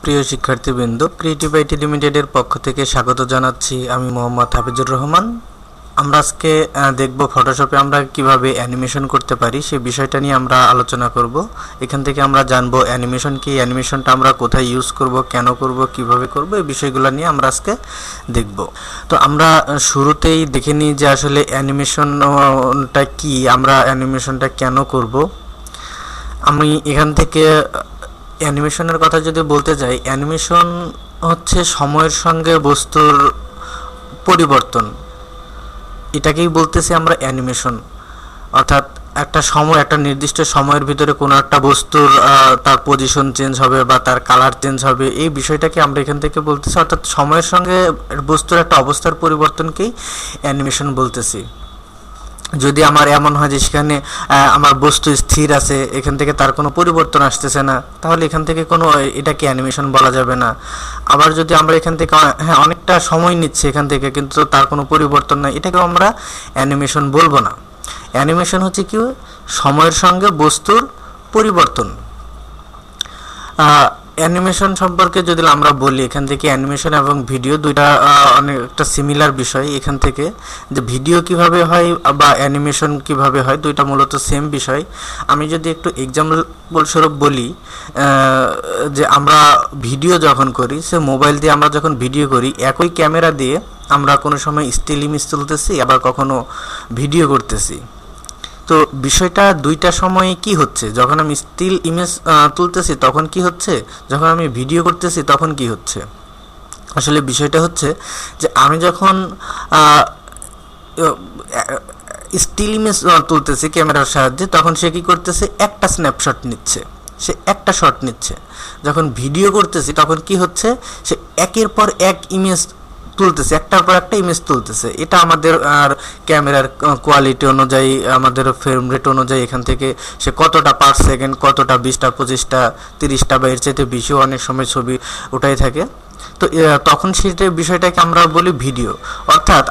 প্রিয় শিক্ষার্থীবৃন্দ, creative IT লিমিটেডের পক্ষ থেকে স্বাগত জানাচ্ছি। আমি মোহাম্মদ হাফিজুর রহমান। আমরা আজকে দেখব ফটোশপে আমরা কিভাবে অ্যানিমেশন করতে পারি সেই বিষয়টা নিয়ে আমরা আলোচনা করব। এখান থেকে আমরা জানবো অ্যানিমেশন কি, অ্যানিমেশনটা আমরা কোথায় ইউজ করব, কেন করব, কিভাবে করব, এই বিষয়গুলো নিয়ে আমরা আজকে দেখব। তো আমরা শুরুতেই দেখে নিই যে আসলে অ্যানিমেশনটা কি, আমরা অ্যানিমেশনটা কেন করব। আমি এখান থেকে অ্যানিমেশনের কথা যদি বলতে যাই, অ্যানিমেশন হচ্ছে সময়ের সঙ্গে বস্তুর পরিবর্তন, এটাকেই বলতেছি আমরা অ্যানিমেশন। অর্থাৎ একটা নির্দিষ্ট সময়ের ভিতরে কোনো একটা বস্তুর তার পজিশন চেঞ্জ হবে বা তার কালার চেঞ্জ হবে, এই বিষয়টাকে আমরা এখান থেকে বলতেছি। অর্থাৎ সময়ের সঙ্গে বস্তুর একটা অবস্থার পরিবর্তনকেই অ্যানিমেশন বলতেছি। যদি আমার এমন হয় যে সেখানে আমার বস্তু স্থির আছে, এখান থেকে তার কোনো পরিবর্তন আসতেছে না, তাহলে এখান থেকে এটাকে অ্যানিমেশন বলা যাবে না। আবার যদি আমরা এখান থেকে অনেকটা সময় নিচ্ছে এখান থেকে, কিন্তু তার কোনো পরিবর্তন নাই, এটাকেও আমরা অ্যানিমেশন বলবো না। অ্যানিমেশন হচ্ছে কি, সময়ের সঙ্গে বস্তুর পরিবর্তন। অ্যানিমেশন সম্পর্কে যদি আমরা বলি, এখান থেকে অ্যানিমেশন এবং ভিডিও দুইটা অনেকটা সিমিলার বিষয়। এখান থেকে যে ভিডিও কিভাবে হয় বা অ্যানিমেশন কিভাবে হয়, দুইটা মূলত সেম বিষয়। আমি যদি একটু এক্সাম্পল স্বরূপ বলি, যে আমরা ভিডিও যখন করি, সে মোবাইল দিয়ে আমরা যখন ভিডিও করি, একই ক্যামেরা দিয়ে আমরা কোনো সময় স্টিল ইমেজ তুলতেছি, আবার কখনো ভিডিও করতেছি। তো বিষয়টা দুইটা সময়ে কি হচ্ছে, যখন আমি স্টিল ইমেজ তুলতেছি তখন কি হচ্ছে, যখন আমি ভিডিও করতেছি তখন কি হচ্ছে। আসলে বিষয়টা হচ্ছে যে আমি যখন স্টিল ইমেজ তুলতেছি ক্যামেরার সাহায্যে, তখন সে কি করতেছে, একটা স্ন্যাপশট নিচ্ছে, সে একটা শট নিচ্ছে। যখন ভিডিও করতেছি তখন কি হচ্ছে, সে একের পর এক ইমেজ তুলতেছে, একটার পর একটা ইমেজ তুলতেছে। এটা আমাদের আর ক্যামেরার কোয়ালিটি অনুযায়ী, আমাদের ফ্রেম রেট অনুযায়ী এখান থেকে সে কতটা পার সেকেন্ড, কতটা 20টা 25টা 30টা বা এর চাইতে বেশিও অনেক সময় ছবি ওঠাই থাকে। তো তখন সেটা বিষয়টাকে আমরা বলি ভিডিও। অর্থাৎ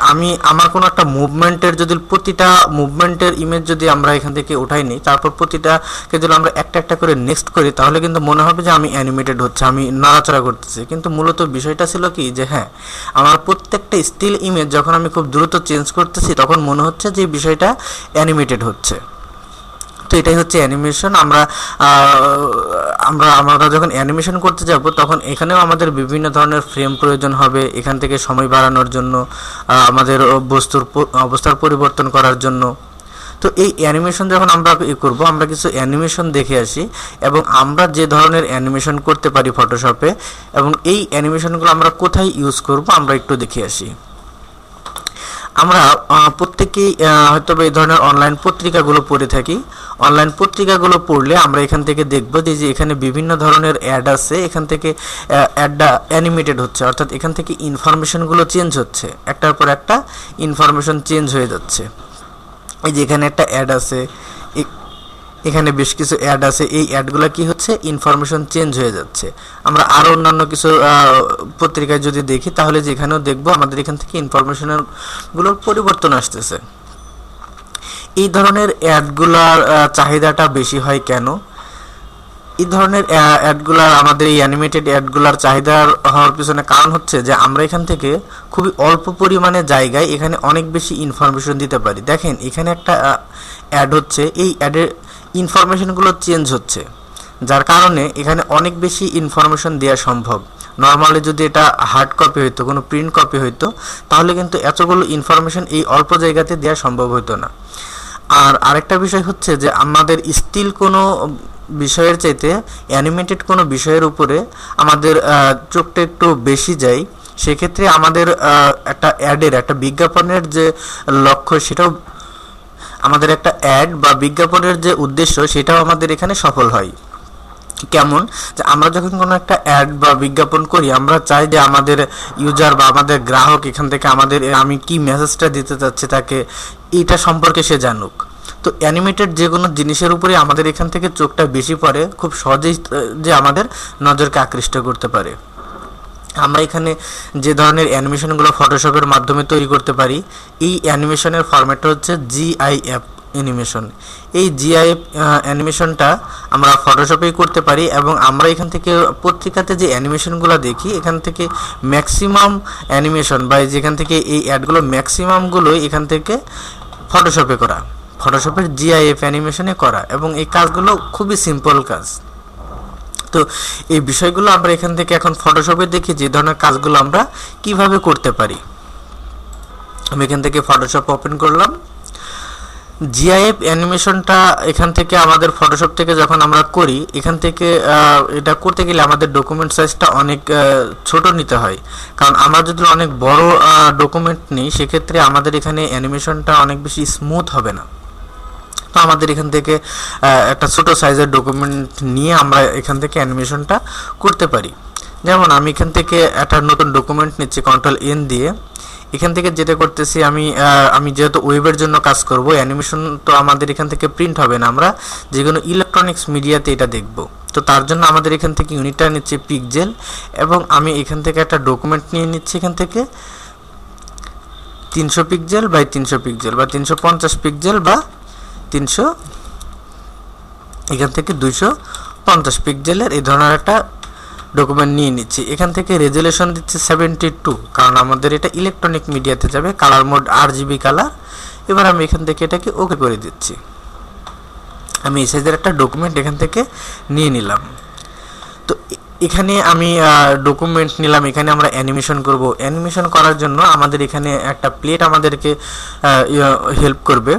আমার কোনো একটা মুভমেন্টের, যদি প্রতিটা মুভমেন্টের ইমেজ যদি আমরা এখান থেকে উঠাই নিই, তারপর প্রতিটাকে যদি আমরা একটা একটা করে নেক্সট করি, তাহলে কিন্তু মনে হবে যে আমি অ্যানিমেটেড হচ্ছে, আমি নাড়াচাড়া করতেছি। কিন্তু মূলত বিষয়টা ছিল কি, যে আমার প্রত্যেকটা স্টিল ইমেজ যখন আমি খুব দ্রুত চেঞ্জ করতেছি, তখন মনে হচ্ছে যে বিষয়টা অ্যানিমেটেড হচ্ছে। তো এটাই হচ্ছে অ্যানিমেশন। আমরা যখন অ্যানিমেশন করতে যাব, তখন এখানেও আমাদের বিভিন্ন ধরনের ফ্রেম প্রয়োজন হবে, এখান থেকে সময় বাড়ানোর জন্য, আমাদের বস্তুর অবস্থার পরিবর্তন করার জন্য। তো এই অ্যানিমেশন যখন আমরা করব, আমরা কিছু অ্যানিমেশন দেখে আসি, এবং আমরা যে ধরনের অ্যানিমেশন করতে পারি ফটোশপে, এবং এই অ্যানিমেশনগুলো আমরা কোথায় ইউজ করব আমরা একটু দেখে আসি। আমরা প্রত্যেকেই হয়তো এই ধরনের অনলাইন পত্রিকাগুলো পড়ে থাকি। অনলাইন পত্রিকাগুলো পড়লে আমরা এখান থেকে দেখব যে এখানে বিভিন্ন ধরনের অ্যাড আছে, এখান থেকে অ্যাডটা অ্যানিমেটেড হচ্ছে, অর্থাৎ এখান থেকে ইনফরমেশনগুলো চেঞ্জ হচ্ছে, একটার পর একটা ইনফরমেশন চেঞ্জ হয়ে যাচ্ছে। এই যে এখানে একটা অ্যাড আছে, এখানে বেশ কিছু অ্যাড আছে, এই অ্যাডগুলো কি হচ্ছে, ইনফরমেশন চেঞ্জ হয়ে যাচ্ছে। আমরা আরও অন্যান্য কিছু পত্রিকায় যদি দেখি, তাহলে যেখানেও দেখবো আমাদের এখান থেকে ইনফরমেশনগুলোর পরিবর্তন আসতেছে। এই ধরনের অ্যাডগুলার চাহিদাটা বেশি হয় কেন? এই ধরনের অ্যাডগুলার, আমাদের এই অ্যানিমেটেড অ্যাডগুলার চাহিদা হওয়ার পিছনে কারণ হচ্ছে যে আমরা এখান থেকে খুবই অল্প পরিমাণে জায়গায় এখানে অনেক বেশি ইনফরমেশন দিতে পারি। দেখেন এখানে একটা অ্যাড হচ্ছে, এই অ্যাডের ইনফরমেশনগুলো চেঞ্জ হচ্ছে, যার কারণে এখানে অনেক বেশি ইনফরমেশন দেওয়া সম্ভব। নর্মালি যদি এটা হার্ড কপি হইতো, কোনো প্রিন্ট কপি হইতো, তাহলে কিন্তু এতগুলো ইনফরমেশন এই অল্প জায়গাতে দেওয়া সম্ভব হইতো না। আর আরেকটা বিষয় হচ্ছে যে আমাদের স্টিল কোনো বিষয়ের চাইতে অ্যানিমেটেড কোনো বিষয়ের উপরে আমাদের চোখটা একটু বেশি যায়। সেক্ষেত্রে আমাদের একটা অ্যাডের, একটা বিজ্ঞাপনের যে লক্ষ্য, সেটাও আমাদের একটা অ্যাড বা বিজ্ঞাপনের যে উদ্দেশ্য, সেটাও আমাদের এখানে সফল হয়। কেমন, যে আমরা যখন কোনো একটা অ্যাড বা বিজ্ঞাপন করি, আমরা চাই যে আমাদের ইউজার বা আমাদের গ্রাহক এখান থেকে আমি কি মেসেজটা দিতে চাচ্ছি তাকে, এইটা সম্পর্কে সে জানুক। তো অ্যানিমেটেড যে কোনো জিনিসের উপরে আমাদের এখান থেকে চোখটা বেশি পড়ে, খুব সহজেই যে আমাদের নজরকে আকৃষ্ট করতে পারে। আমরা এখানে যে ধরনের অ্যানিমেশনগুলো ফটোশপের মাধ্যমে তৈরি করতে পারি, এই অ্যানিমেশনের ফরম্যাটটা হচ্ছে জিআইএফ অ্যানিমেশন। এই জিআইএফ অ্যানিমেশনটা আমরা ফটোশপেই করতে পারি, এবং আমরা এখান থেকে পত্রিকাতে যে অ্যানিমেশনগুলো দেখি এখান থেকে ম্যাক্সিমাম অ্যানিমেশন বা যেখান থেকে এই অ্যাডগুলো ম্যাক্সিমামগুলোই এখান থেকে ফটোশপে করা, ফটোশপের জিআইএফ অ্যানিমেশনে করা, এবং এই কাজগুলো খুবই সিম্পল কাজ। তো এই বিষয়গুলো আমরা এখান থেকে এখন ফটোশপে দেখি যে ধরনের কাজগুলো আমরা কিভাবে করতে পারি। আমি এখান থেকে ফটোশপ ওপেন করলাম। জিআইএফ অ্যানিমেশনটা এখান থেকে আমাদের ফটোশপ থেকে যখন আমরা করি, এখান থেকে এটা করতে গেলে আমাদের ডকুমেন্ট সাইজটা অনেক ছোট নিতে হয়, কারণ আমরা যদি অনেক বড় ডকুমেন্ট নিই সেক্ষেত্রে আমাদের এখানে অ্যানিমেশনটা অনেক বেশি স্মুথ হবে না। তো আমাদের এখান থেকে একটা ছোট সাইজের ডকুমেন্ট নিয়ে আমরা এখান থেকে অ্যানিমেশনটা করতে পারি। যেমন আমি এখান থেকে একটা নতুন ডকুমেন্ট নিচ্ছি Ctrl+N দিয়ে। এখান থেকে যেটা করতেছি আমি যেহেতু ওয়েবের জন্য কাজ করব, অ্যানিমেশন তো আমাদের এখান থেকে প্রিন্ট হবে না, আমরা যে কোনো ইলেকট্রনিক্স মিডিয়াতে এটা দেখব। তো তার জন্য আমাদের এখান থেকে ইউনিটটা নিচ্ছি পিক্সেল, এবং আমি এখান থেকে একটা ডকুমেন্ট নিয়ে নিচ্ছি এখান থেকে 300 পিক্সেল বাই 300 পিক্সেল বা 350 পিক্সেল বা 300 এখান থেকে 250 পিক্সেলের এই ধরনের একটা ডকুমেন্ট নিয়ে নিচ্ছি। এখান থেকে রেজুলেশন দিচ্ছি 72, কারণ আমাদের এটা ইলেকট্রনিক মিডিয়াতে যাবে। Colour mode RGB colour. এবার আমি এখান থেকে এটাকে ওকে করে দিচ্ছি। আমি এই সাইজের একটা ডকুমেন্ট এখান থেকে নিয়ে নিলাম। তো এখানে আমি ডকুমেন্ট নিলাম, এখানে আমরা অ্যানিমেশন করব। অ্যানিমেশন করার জন্য আমাদের এখানে একটা প্লেট আমাদেরকে হেল্প করবে।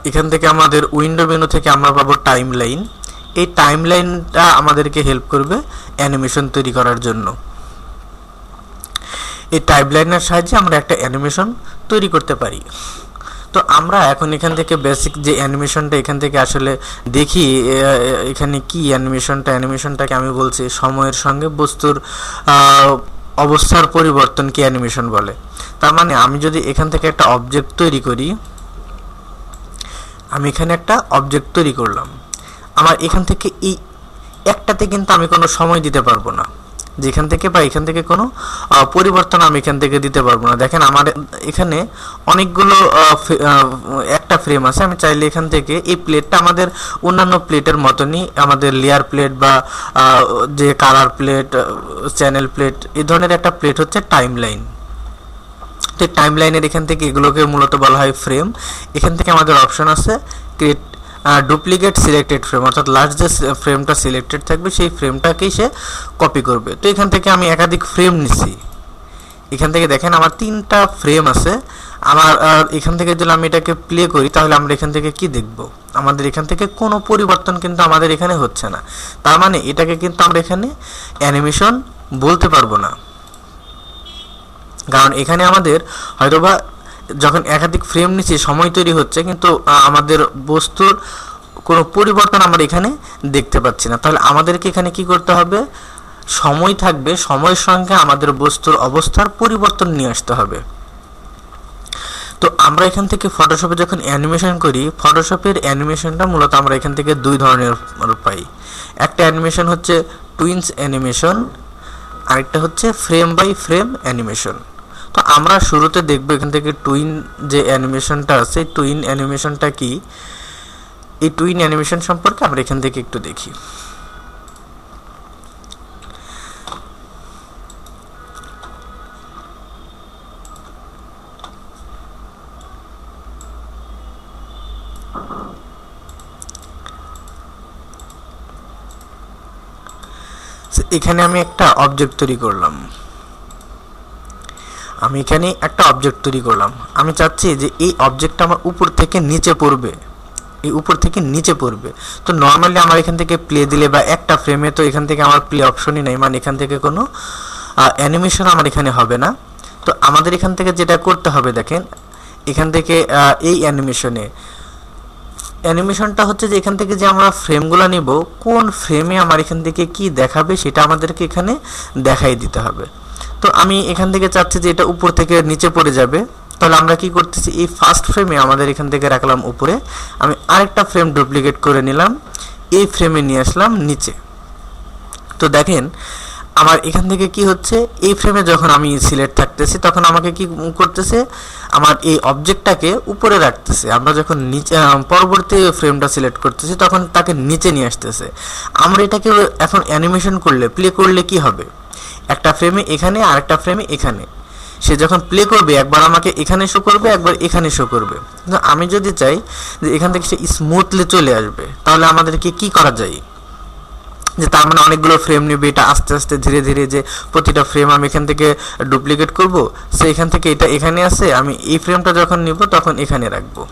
এখান থেকে আমাদের উইন্ডো মেনু থেকে আমরা পাবো টাইম লাইন। এই টাইম লাইনটা আমাদেরকে হেল্প করবে অ্যানিমেশন তৈরি করার জন্য। এই টাইম লাইনের সাহায্যে আমরা একটা অ্যানিমেশন তৈরি করতে পারি। তো আমরা এখন এখান থেকে বেসিক যে অ্যানিমেশনটা এখান থেকে আসলে দেখি এখানে কি অ্যানিমেশনটাকে আমি বলছি সময়ের সঙ্গে বস্তুর অবস্থার পরিবর্তনকে অ্যানিমেশন বলে। তার মানে আমি যদি এখান থেকে একটা অবজেক্ট তৈরি করি, আমি এখানে একটা অবজেক্ট তৈরি করলাম, আমার এখান থেকে এই একটাতে কিন্তু আমি কোনো সময় দিতে পারবো না, যেখান থেকে বা এখান থেকে কোনো পরিবর্তন আমি এখান থেকে দিতে পারবো না। দেখেন আমার এখানে অনেকগুলো একটা ফ্রেম আছে। আমি চাইলে এখান থেকে এই প্লেটটা আমাদের অন্যান্য প্লেটের মতনই, আমাদের লেয়ার প্লেট বা যে কালার প্লেট, চ্যানেল প্লেট, এই ধরনের একটা প্লেট হচ্ছে টাইম লাইন। তো টাইম লাইনের এখান থেকে এগুলোকে মূলত বলা হয় ফ্রেম। এখান থেকে আমাদের অপশন আছে ক্রিয়েট ডুপ্লিকেট সিলেক্টেড ফ্রেম, অর্থাৎ লাস্ট যে ফ্রেমটা সিলেক্টেড থাকবে সেই ফ্রেমটাকেই সে কপি করবে। তো এখান থেকে আমি একাধিক ফ্রেম নিছি। এখান থেকে দেখেন আমার 3টা ফ্রেম আছে। আমার এখান থেকে যদি আমি এটাকে প্লে করি তাহলে আমরা এখান থেকে কি দেখব, আমাদের এখান থেকে কোনো পরিবর্তন কিন্তু আমাদের এখানে হচ্ছে না। তার মানে এটাকে কিন্তু আমরা এখানে অ্যানিমেশন বলতে পারবো না, কারণ এখানে আমাদের হয়তোবা যখন একাধিক ফ্রেম নিচে সময় তৈরি হচ্ছে, কিন্তু আমাদের বস্তুর কোনো পরিবর্তন আমরা এখানে দেখতে পাচ্ছি না। তাহলে আমাদেরকে এখানে কি করতে হবে, সময় থাকবে, সময়ের সঙ্গে আমাদের বস্তুর অবস্থার পরিবর্তন নিয়ে আসতে হবে। তো আমরা এখান থেকে ফটোশপে যখন অ্যানিমেশন করি, ফটোশপের অ্যানিমেশনটা মূলত আমরা এখান থেকে 2 ধরনের পাই। একটা অ্যানিমেশন হচ্ছে টুইনস অ্যানিমেশন, আরেকটা হচ্ছে ফ্রেম বাই ফ্রেম অ্যানিমেশন। তো আমরা শুরুতে দেখব এখান থেকে টুইন যে অ্যানিমেশনটা আছে, টুইন অ্যানিমেশনটা কি, এই টুইন অ্যানিমেশন সম্পর্কে আমরা এখান থেকে একটু দেখি। এখানে আমি একটা অবজেক্ট তৈরি করলাম। আমি চাচ্ছি যে এই অবজেক্টটা আমার উপর থেকে নিচে পড়বে, তো নর্মালি আমার এখান থেকে প্লে দিলে বা একটা ফ্রেমে, তো এখান থেকে আমার প্লে অপশনই নেই, মানে এখান থেকে কোনো অ্যানিমেশন আমার এখানে হবে না। তো আমাদের এখান থেকে যেটা করতে হবে, দেখেন এখান থেকে এই অ্যানিমেশনটা হচ্ছে যে এখান থেকে যে আমরা ফ্রেমগুলো নিব, কোন ফ্রেমে আমার এখান থেকে কি দেখাবে সেটা আমাদেরকে এখানে দেখাই দিতে হবে। তো আমি এখান থেকে চাচ্ছি যে এটা উপর থেকে নিচে পড়ে যাবে। তাহলে আমরা কি করতেছি, এই ফার্স্ট ফ্রেমে আমাদের এখান থেকে রাখলাম উপরে, আমি আরেকটা ফ্রেম ডুপ্লিকেট করে নিলাম, এই ফ্রেমে নিয়ে আসলাম নিচে। তো দেখেন আমার এখান থেকে কি হচ্ছে, এই ফ্রেমে যখন আমি সিলেক্ট থাকতেছি তখন আমাকে কি করতেছে, আমার এই অবজেক্টটাকে উপরে রাখতেছে। আমরা যখন নিচে পরবর্তী ফ্রেমটা সিলেক্ট করতেছি তখন তাকে নিচে নিয়ে আসতেছে। আমরা এটাকে এখন অ্যানিমেশন করলে, প্লে করলে কি হবে, একটা ফ্রেমে এখানে আর একটা ফ্রেমে এখানে, সে যখন প্লে করবে একবার আমাকে এখানে শো করবে, একবার এখানে শো করবে। কিন্তু আমি যদি চাই যে এখান থেকে সে স্মুথলি চলে আসবে, তাহলে আমাদেরকে কি করা যায়, যে তার মানে অনেকগুলো ফ্রেম নেবে, এটা আস্তে আস্তে ধীরে ধীরে যে প্রতিটা ফ্রেম আমি এখান থেকে ডুপ্লিকেট করব, সে এখান থেকে এটা এখানে আসে, আমি এই ফ্রেমটা যখন নিব তখন এখানে রাখবো,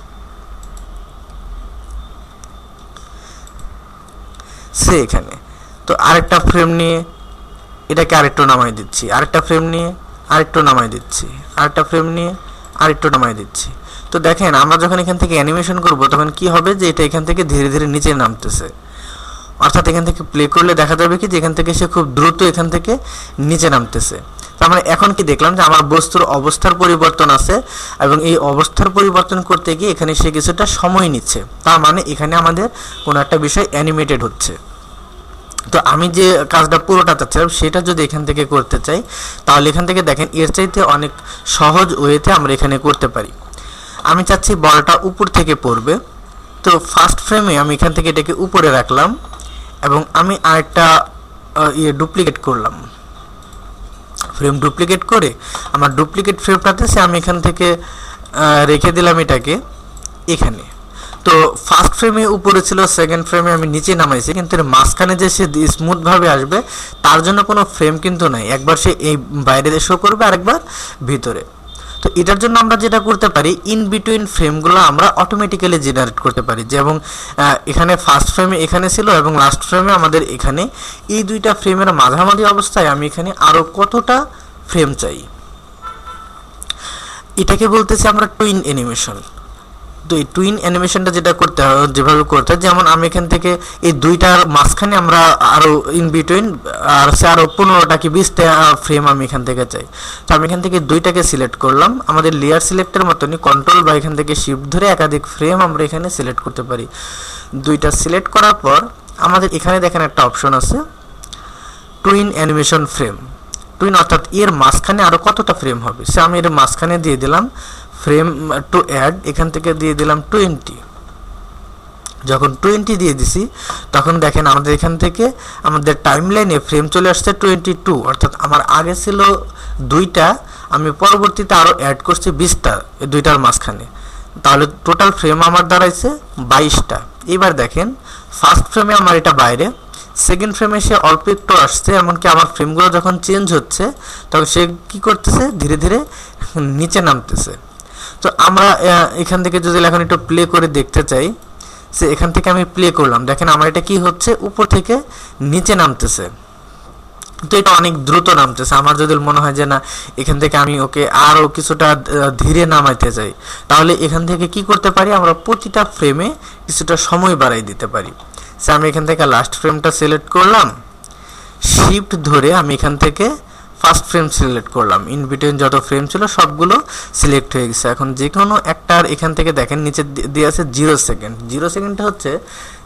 সে এখানে। তো আরেকটা ফ্রেম নিয়ে এটাকে আরেকটু নামাই দিচ্ছি, আরেকটা ফ্রেম নিয়ে আরেকটু নামাই দিচ্ছি, আরেকটা ফ্রেম নিয়ে আরেকটু নামাই দিচ্ছি। তো দেখেন আমরা যখন এখান থেকে অ্যানিমেশন করব তখন কি হবে, যে এটা এখান থেকে ধীরে ধীরে নিচে নামতেছে। অর্থাৎ এখান থেকে প্লে করলে দেখা যাবে কি যে এখান থেকে সে খুব দ্রুত এখান থেকে নিচে নামতেছে। তার মানে এখন কি দেখলাম যে আমার বস্তুর অবস্থার পরিবর্তন আছে, এবং এই অবস্থার পরিবর্তন করতে গিয়ে এখানে সে কিছুটা সময় নিচ্ছে। তার মানে এখানে আমাদের কোনো একটা বিষয় অ্যানিমেটেড হচ্ছে। তো আমি যে কাজটা পুরোটা চাচ্ছিলাম সেটা যদি এখান থেকে করতে চাই, তাহলে এখান থেকে দেখেন এর চাইতে অনেক সহজ ওয়েতে আমরা এখানে করতে পারি। আমি চাচ্ছি বলটা উপর থেকে পড়বে, তো ফার্স্ট ফ্রেমে আমি এখান থেকে এটাকে উপরে রাখলাম, এবং আমি আরেকটা ডুপ্লিকেট করলাম, ফ্রেম ডুপ্লিকেট করে আমার ডুপ্লিকেট ফ্রেমটাতে সে আমি এখান থেকে রেখে দিলাম এটাকে এখানে। তো ফার্স্ট ফ্রেমে উপরে ছিল, সেকেন্ড ফ্রেমে আমি নিচে নামাইছি, কিন্তু এর মাঝখানে যে সে স্মুথভাবে আসবে তার জন্য কোনো ফ্রেম কিন্তু নাই, একবার সে এই বাইরে শো করবে আরেকবার ভিতরে। তো এটার জন্য আমরা যেটা করতে পারি, ইন বিটুইন ফ্রেমগুলো আমরা অটোমেটিক্যালি জেনারেট করতে পারি। যেমন এখানে ফার্স্ট ফ্রেমে এখানে ছিল এবং লাস্ট ফ্রেমে আমাদের এখানে, এই দুইটা ফ্রেমের মাঝামাঝি অবস্থায় আমি এখানে আরও কতটা ফ্রেম চাই, এটাকে বলতেছি আমরা টুইন অ্যানিমেশন। তো এই টুইন অ্যানিমেশনটা যেটা করতে হয়, যেভাবে করতে হয়, যেমন আমি এখান থেকে এই দুইটার মাঝখানে আমরা আরও ইন বিটুইন আর সে আরও 15টা কি 20টা ফ্রেম আমি এখান থেকে চাই। তো আমি এখান থেকে দুইটাকে সিলেক্ট করলাম, আমাদের লেয়ার সিলেক্টের মতনই কন্ট্রোল বা এখান থেকে শিফট ধরে একাধিক ফ্রেম আমরা এখানে সিলেক্ট করতে পারি। দুইটা সিলেক্ট করার পর আমাদের এখানে দেখেন একটা অপশন আছে টুইন অ্যানিমেশন ফ্রেম, টুইন অর্থাৎ এর মাঝখানে আরও কতটা ফ্রেম হবে, সে আমি এর মাঝখানে দিয়ে দিলাম ফ্রেম টু অ্যাড, এখান থেকে দিয়ে দিলাম 20। যখন 20 দিয়ে দিছি তখন দেখেন আমাদের এখান থেকে আমাদের টাইম লাইনে ফ্রেম চলে আসছে 22, অর্থাৎ আমার আগে ছিল 2টা, আমি পরবর্তীতে আরও অ্যাড করছি 20টা এই দুইটার মাঝখানে, তাহলে টোটাল ফ্রেম আমার দাঁড়াইছে 22টা। এবার দেখেন ফার্স্ট ফ্রেমে আমার এটা বাইরে, সেকেন্ড ফ্রেমে সে অল্প একটু আসছে, এমনকি আমার ফ্রেমগুলো যখন চেঞ্জ হচ্ছে তখন সে কী করতেছে, ধীরে ধীরে নিচে নামতেছে। তো আমরা এখান থেকে যদি এখন একটু প্লে করে দেখতে চাই, সে এখান থেকে আমি প্লে করলাম, দেখেন আমার এটা কি হচ্ছে, উপর থেকে নিচে নামতেছে। তো এটা অনেক দ্রুত নামতেছে। আমার যদি মনে হয় যে না এখান থেকে আমি ওকে আরও কিছুটা ধীরে নামাইতে চাই, তাহলে এখান থেকে কি করতে পারি, আমরা প্রতিটা ফ্রেমে কিছুটা সময় বাড়াই দিতে পারি। সে আমি এখান থেকে লাস্ট ফ্রেমটা সিলেক্ট করলাম, শিফট ধরে আমি এখান থেকে ফার্স্ট ফ্রেম সিলেক্ট করলাম, ইন বিটুইন যত ফ্রেম ছিল সবগুলো সিলেক্ট হয়ে গেছে। এখন যে কোনো একটার এখান থেকে দেখেন নিচে দিয়ে আছে 0 সেকেন্ড। 0 সেকেন্ডটা হচ্ছে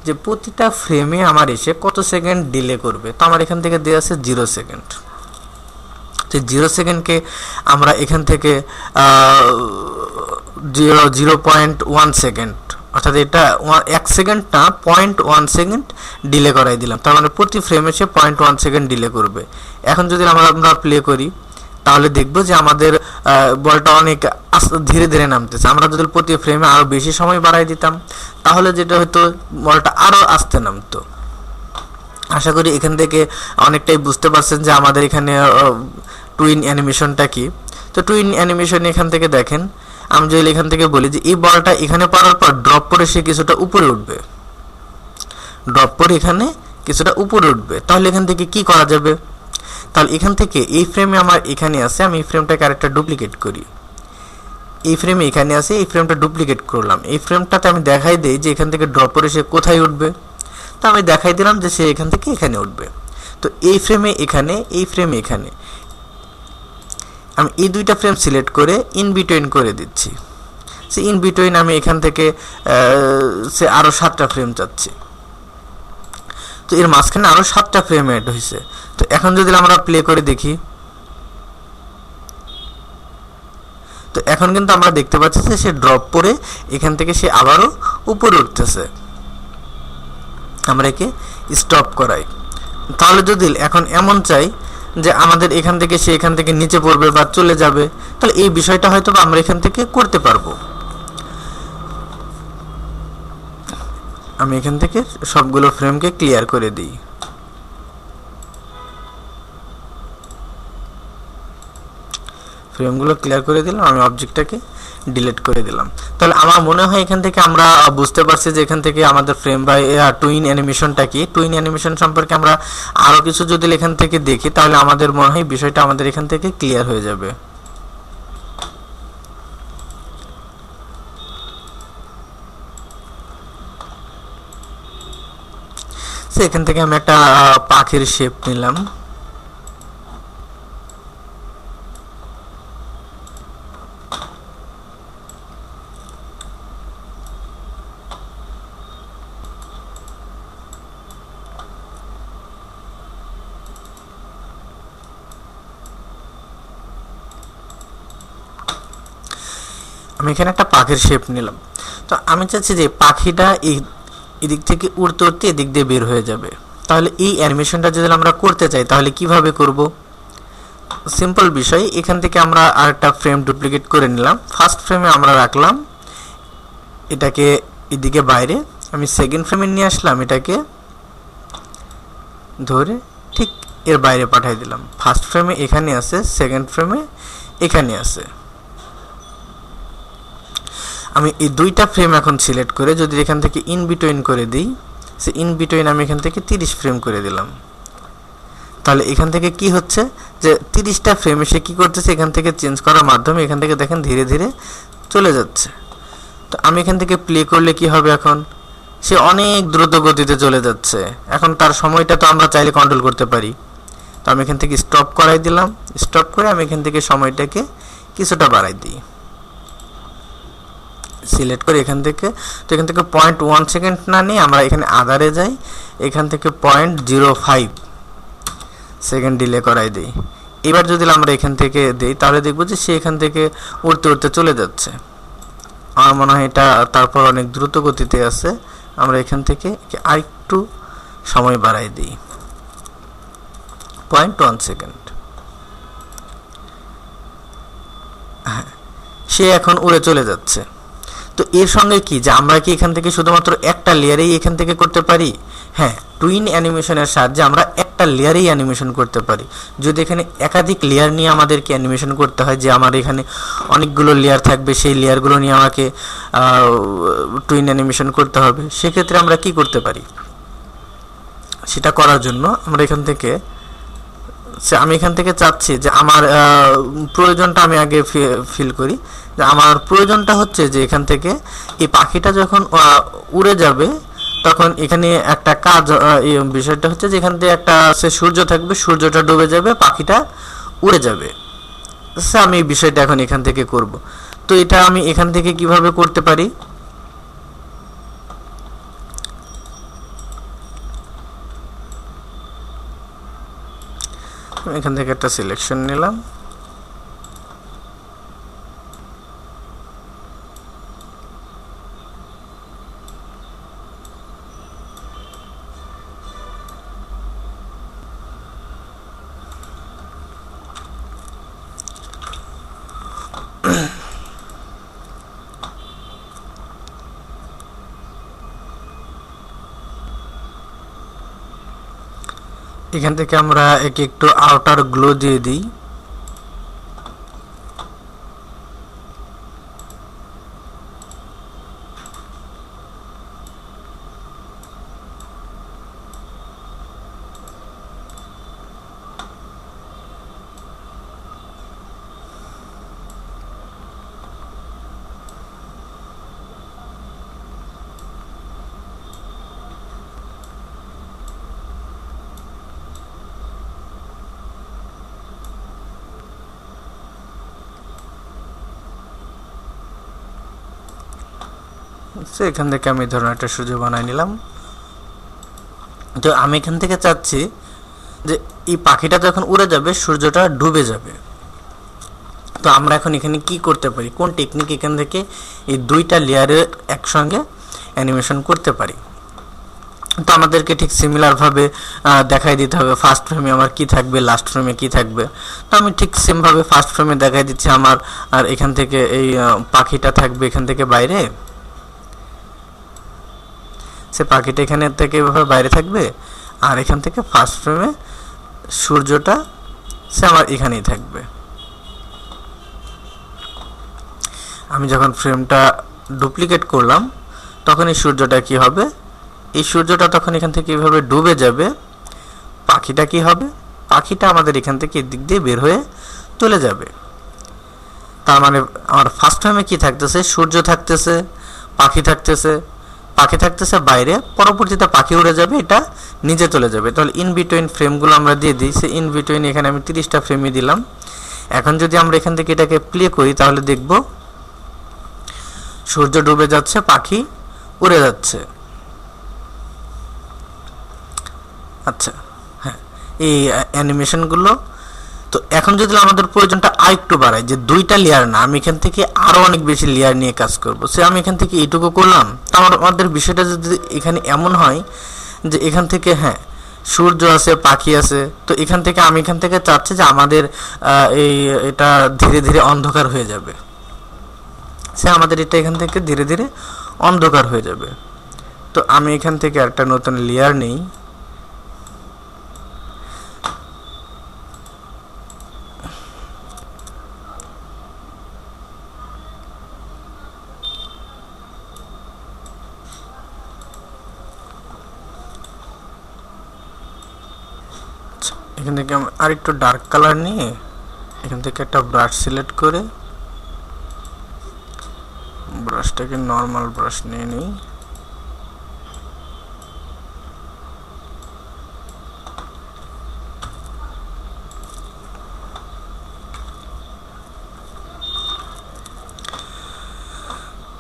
যে প্রতিটা ফ্রেমে আমার এসে কত সেকেন্ড ডিলে করবে, তো আমার এখান থেকে দেওয়া আছে 0 সেকেন্ড। তো 0 সেকেন্ডকে আমরা এখান থেকে 0.1 সেকেন্ড, অর্থাৎ এটা 1 সেকেন্ড না 0.1 সেকেন্ড ডিলে করাই দিলাম, তার মানে প্রতি ফ্রেমে সে 0.1 সেকেন্ড ডিলে করবে। এখন যদি আমরা প্লে করি তাহলে দেখবো যে আমাদের বলটা অনেক ধীরে ধীরে নামতেছে। আমরা যদি প্রতি ফ্রেমে আরও বেশি সময় বাড়াই দিতাম তাহলে যেটা হতো, বলটা আরও আস্তে নামতো। আশা করি এখান থেকে অনেকটাই বুঝতে পারছেন যে আমাদের এখানে টুইন অ্যানিমেশনটা কি। তো টুইন অ্যানিমেশন এখান থেকে দেখেন, আমি যদি এখান থেকে বলি যে এই বলটা এখানে পড়ার পর ড্রপ করে সে কিছুটা উপরে উঠবে, ড্রপ করে এখানে কিছুটা উপরে উঠবে, তাহলে এখান থেকে কি করা যাবে, তাহলে এখান থেকে এই ফ্রেমে আমার এখানে আছে, আমি এই ফ্রেমটাকে আরেকটা ডুপ্লিকেট করি, এই ফ্রেমে এখানে আছে, এই ফ্রেমটা ডুপ্লিকেট করলাম, এই ফ্রেমটাতে আমি দেখাই দিই যে এখান থেকে ড্রপ করে সে কোথায় উঠবে, তো আমি দেখাই দিলাম যে সে এখান থেকে এখানে উঠবে। তো এই ফ্রেমে এখানে, এই ফ্রেমে এখানে, আমি এই দুইটা ফ্রেম সিলেক্ট করে ইন বিটুইন করে দিচ্ছি। সে ইন বিটুইন আমি এখান থেকে সে আরও 7টা ফ্রেম চাচ্ছি। তো এর মাঝখানে আরও 7টা ফ্রেম অ্যাড হয়েছে। তো এখন যদি আমরা প্লে করে দেখি, তো এখন কিন্তু আমরা দেখতে পাচ্ছি যে সে ড্রপ করে এখান থেকে সে আবারও উপরে উঠতেছে। আমরা একে স্টপ করাই। তাহলে যদি এখন এমন চাই যে আমাদের এখান থেকে সে এখান থেকে নিচে পড়বে বা চলে যাবে, তাহলে এই বিষয়টা হয়তো আমরা এখান থেকে করতে পারবো। আমি এখান থেকে সবগুলো ফ্রেমকে ক্লিয়ার করে দিই। ফ্রেমগুলো ক্লিয়ার করে দিলাম, আমি অবজেক্টটাকে ডিলিট করে দিলাম। তাহলে আমার মনে হয় এখান থেকে আমরা বুঝতে পারছি যে এখান থেকে আমাদের ফ্রেম বাই টুইন অ্যানিমেশনটা কি। টুইন অ্যানিমেশন সম্পর্কে আমরা আরও কিছু যদি এখান থেকে দেখি, তাহলে আমাদের মনে হয় বিষয়টা আমাদের এখান থেকে ক্লিয়ার হয়ে যাবে। এখান থেকে আমি একটা পাখির শেপ নিলাম। আমি এখানে একটা পাখির শেপ নিলাম। তো আমি চাচ্ছি যে পাখিটা এদিক থেকে উড়তে উড়তে এদিক দিয়ে বের হয়ে যাবে। তাহলে এই অ্যানিমেশনটা যদি আমরা করতে চাই তাহলে কিভাবে করব? সিম্পল বিষয়, এখান থেকে আমরা আরেকটা ফ্রেম ডুপ্লিকেট করে নিলাম। ফার্স্ট ফ্রেমে আমরা রাখলাম এটাকে এদিকে বাইরে, আমি সেকেন্ড ফ্রেমে নিয়ে আসলাম এটাকে ধরে ঠিক এর বাইরে পাঠিয়ে দিলাম। ফার্স্ট ফ্রেমে এখানে আছে, সেকেন্ড ফ্রেমে এখানে আছে। আমি এই দুইটা ফ্রেম এখন সিলেক্ট করে যদি এখান থেকে ইন বিটুইন করে দিই, সে ইন বিটুইন আমি এখান থেকে 30 ফ্রেম করে দিলাম। তাহলে এখান থেকে কি হচ্ছে যে 30টা ফ্রেম এসে কী করতেছে, এখান থেকে চেঞ্জ করার মাধ্যমে এখান থেকে দেখেন ধীরে ধীরে চলে যাচ্ছে। তো আমি এখান থেকে প্লে করলে কি হবে, এখন সে অনেক দ্রুত গতিতে চলে যাচ্ছে। এখন তার সময়টা তো আমরা চাইলে কন্ট্রোল করতে পারি। তো আমি এখান থেকে স্টপ করাই দিলাম। স্টপ করে আমি এখান থেকে সময়টাকে কিছুটা বাড়াই দিই, সিলেক্ট করে এখান থেকে। তো এখান থেকে 0.1 সেকেন্ড না নিয়ে আমরা এখানে আদারে যাই, এখান থেকে 0.05 সেকেন্ড ডিলে করাই দিই। এবার যদি আমরা এখান থেকে দিই তাহলে দেখব যে সে এখান থেকে উড়তে উড়তে চলে যাচ্ছে। আমার মনে হয় এটা তারপর অনেক দ্রুত গতিতে আছে। আমরা এখান থেকে আরেকটু সময় বাড়াই দিই, 0.1 সেকেন্ড। হ্যাঁ, সে এখন উড়ে চলে যাচ্ছে। তো এর সঙ্গে কি যে আমরা কি এখান থেকে শুধুমাত্র একটা লেয়ারেই এখান থেকে করতে পারি? হ্যাঁ, টুইন অ্যানিমেশনের সাহায্যে আমরা একটা লেয়ারেই অ্যানিমেশন করতে পারি। যদি এখানে একাধিক লেয়ার নিয়ে আমাদেরকে অ্যানিমেশন করতে হয়, যে আমার এখানে অনেকগুলো লেয়ার থাকবে, সেই লেয়ারগুলো নিয়ে আমাকে টুইন অ্যানিমেশন করতে হবে, সেক্ষেত্রে আমরা কি করতে পারি? সেটা করার জন্য আমরা এখান থেকে আমি এখান থেকে চাচ্ছি যে আমার প্রয়োজনটা আমি আগে ফিল করি। যে আমার প্রয়োজনটা হচ্ছে যে এখান থেকে এই পাখিটা যখন উড়ে যাবে তখন এখানে একটা কাজ, এই বিষয়টা হচ্ছে যে এখান থেকে একটা সে সূর্য থাকবে, সূর্যটা ডুবে যাবে, পাখিটা উড়ে যাবে। আমি এই বিষয়টা এখন এখান থেকে করব। তো এটা আমি এখান থেকে কিভাবে করতে পারি? এখান থেকে একটা সিলেকশন নিলাম, এখান থেকে আমরা একে একটু আউটার গ্লো দিয়ে দিই। এখান থেকে আমি ধরুন একটা সূর্য বানাই নিলাম। তো আমি এখান থেকে চাচ্ছি যে এই পাখিটা যখন উড়ে যাবে সূর্যটা ডুবে যাবে। তো আমরা এখন এখানে কি করতে পারি, কোন টেকনিক এখান থেকে এই দুইটা লেয়ারে একসঙ্গে অ্যানিমেশন করতে পারি। তো আমাদেরকে ঠিক সিমিলারভাবে দেখাই দিতে হবে ফার্স্ট ফ্রেমে আমার কি থাকবে, লাস্ট ফ্রেমে কি থাকবে। তো আমি ঠিক সেমভাবে ফার্স্ট ফ্রেমে দেখাই দিচ্ছি আমার, আর এখান থেকে এই পাখিটা থাকবে এখান থেকে বাইরে, সে পাখিটা এখানে থেকে এভাবে বাইরে থাকবে, আর এখান থেকে ফার্স্ট ফ্রেমে সূর্যটা সে আমার এখানেই থাকবে। আমি যখন ফ্রেমটা ডুপ্লিকেট করলাম তখন এই সূর্যটা কি হবে, এই সূর্যটা তখন এখান থেকে এভাবে ডুবে যাবে। পাখিটা কি হবে, পাখিটা আমাদের এখান থেকে এদিক দিয়ে বের হয়ে চলে যাবে। তার মানে আমার ফার্স্ট ফ্রেমে কি থাকতেছে, সূর্য থাকতেছে, পাখি থাকতেছে, পাখি থাকতেছে বাইরে, পরবর্তীতে পাখি উড়ে যাবে, এটা নিচে চলে যাবে। তাহলে ইন বিটুইন ফ্রেমগুলো আমরা দিয়ে দিই, সে ইন বিটুইন এখানে আমি 30টা ফ্রেমই দিলাম। এখন যদি আমরা এখান থেকে এটাকে প্লে করি তাহলে দেখব সূর্য ডুবে যাচ্ছে, পাখি উড়ে যাচ্ছে। আচ্ছা, হ্যাঁ, এই অ্যানিমেশনগুলো। তো এখন যদি আমাদের প্রয়োজনটা আরেকটু বাড়ায়, যে দুইটা লেয়ার না, আমি এখান থেকে আরও অনেক বেশি লেয়ার নিয়ে কাজ করব, সে আমি এখান থেকে এইটুকু করলাম। তো আমাদের বিষয়টা যদি এখানে এমন হয় যে এখান থেকে হ্যাঁ সূর্য আছে, পাখি আছে, তো এখান থেকে আমি এখান থেকে চাচ্ছি যে আমাদের এটা ধীরে ধীরে অন্ধকার হয়ে যাবে, সে আমাদের এটা এখান থেকে ধীরে ধীরে অন্ধকার হয়ে যাবে। তো আমি এখান থেকে একটা নতুন লেয়ার নেই, এখান থেকে আমি আরেকটু ডার্ক কালার নিয়ে এখান থেকে একটা ব্রাশ সিলেক্ট করে ব্রাশটাকে নর্মাল ব্রাশ নিয়ে নিই।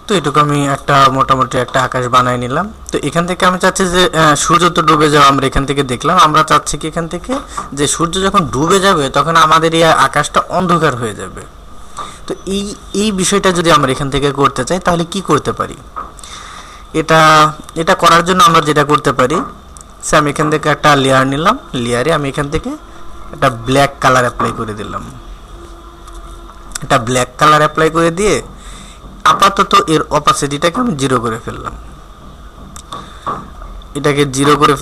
তো এটুকু আমি একটা মোটামুটি একটা আকাশ বানাই নিলাম। তো এখান থেকে আমি চাচ্ছি যে সূর্য তো ডুবে যাওয়া আমরা এখান থেকে দেখলাম, আমরা চাচ্ছি কি এখান থেকে যে সূর্য যখন ডুবে যাবে তখন আমাদের এই আকাশটা অন্ধকার হয়ে যাবে। তো এই বিষয়টা যদি আমরা এখান থেকে করতে চাই তাহলে কি করতে পারি, এটা করার জন্য আমরা যেটা করতে পারি, সে আমি এখান থেকে একটা লেয়ার নিলাম, লেয়ারে আমি এখান থেকে একটা ব্ল্যাক কালার অ্যাপ্লাই করে দিলাম। এটা ব্ল্যাক কালার অ্যাপ্লাই করে দিয়ে আপাতত এর অপাসিটিটাকে আমি 0 করে ফেললাম। এটাকে 0 করে